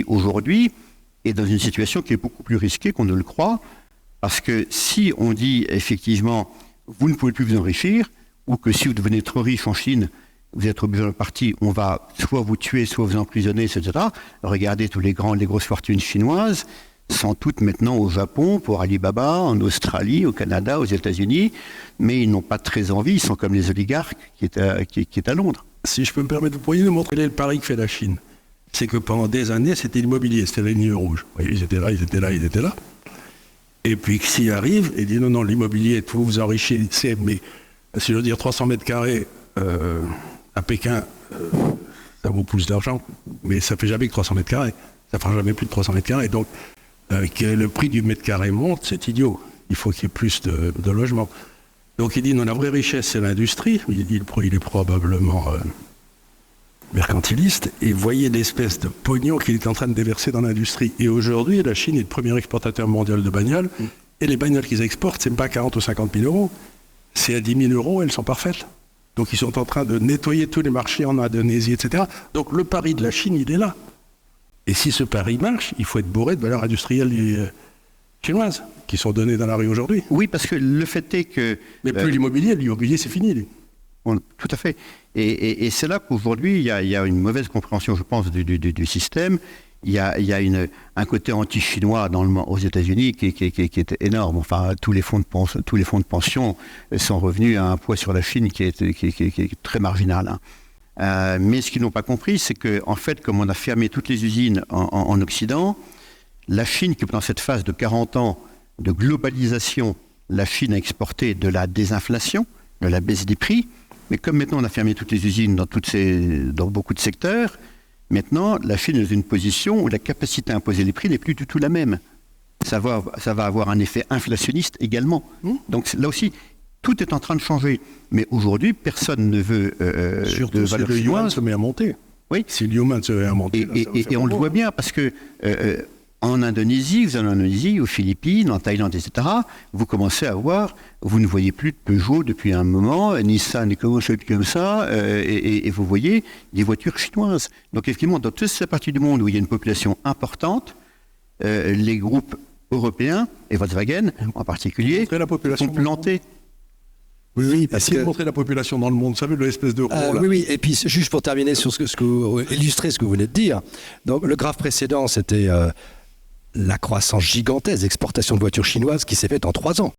aujourd'hui est dans une situation qui est beaucoup plus risquée qu'on ne le croit, parce que si on dit effectivement vous ne pouvez plus vous enrichir, ou que si vous devenez trop riche en Chine, vous êtes obligé de partir, on va soit vous tuer, soit vous emprisonner, etc. Regardez les grosses fortunes chinoises sont toutes maintenant au Japon, pour Alibaba, en Australie, au Canada, aux États-Unis, mais ils n'ont pas très envie, ils sont comme les oligarques qui est à Londres. Si je peux me permettre, vous pourriez nous montrer le pari que fait la Chine. C'est que pendant des années, c'était l'immobilier, c'était la ligne rouge. Vous voyez, ils étaient là, ils étaient là, ils étaient là. Et puis s'il arrive, il dit non, l'immobilier, vous vous enrichissez, mais si je veux dire 300 mètres carrés à Pékin, ça vous pousse d'argent, mais ça fait jamais que 300 mètres carrés. Ça fera jamais plus de 300 mètres carrés. Donc, que le prix du mètre carré monte, c'est idiot. Il faut qu'il y ait plus de logements. Donc il dit non, la vraie richesse, c'est l'industrie. Il est probablement mercantiliste. Et voyez l'espèce de pognon qu'il est en train de déverser dans l'industrie. Et aujourd'hui, la Chine est le premier exportateur mondial de bagnoles. Et les bagnoles qu'ils exportent, c'est pas 40 ou 50 000 euros. C'est à 10 000 euros, elles sont parfaites. Donc ils sont en train de nettoyer tous les marchés en Indonésie, etc. Donc le pari de la Chine, il est là. Et si ce pari marche, il faut être bourré de valeurs industrielles chinoises qui sont données dans la rue aujourd'hui. Oui, parce que le fait est que... Mais plus l'immobilier c'est fini. Lui. Tout à fait. Et c'est là qu'aujourd'hui, il y a une mauvaise compréhension, je pense, du système. Il y a un côté anti-chinois aux États-Unis qui est énorme. Enfin, tous les fonds de pension sont revenus à un poids sur la Chine qui est très marginal. Hein. Mais ce qu'ils n'ont pas compris, c'est que, en fait, comme on a fermé toutes les usines en Occident, la Chine, qui pendant cette phase de 40 ans de globalisation, la Chine a exporté de la désinflation, de la baisse des prix. Mais comme maintenant on a fermé toutes les usines dans beaucoup de secteurs, maintenant la Chine est dans une position où la capacité à imposer les prix n'est plus du tout la même. Ça va avoir un effet inflationniste également. Donc là aussi, tout est en train de changer. Mais aujourd'hui, personne ne veut surtout de si valeur le yuan chinoise. se met à monter. Oui. Si le yuan se met à monter. Et on le voit bien parce que en Indonésie, aux Philippines, en Thaïlande, etc., vous commencez à voir, vous ne voyez plus de Peugeot depuis un moment, Nissan et comme ça, et vous voyez des voitures chinoises. Donc effectivement, dans toute cette partie du monde où il y a une population importante, les groupes européens, et Volkswagen en particulier, sont plantés. Oui, parce que montrer la population dans le monde, vous savez, l'espèce de rôle. Oui, et puis juste pour terminer sur illustrer ce que vous venez de dire, donc le graphe précédent, c'était la croissance gigantesque d'exportation de voitures chinoises qui s'est faite en 3 ans.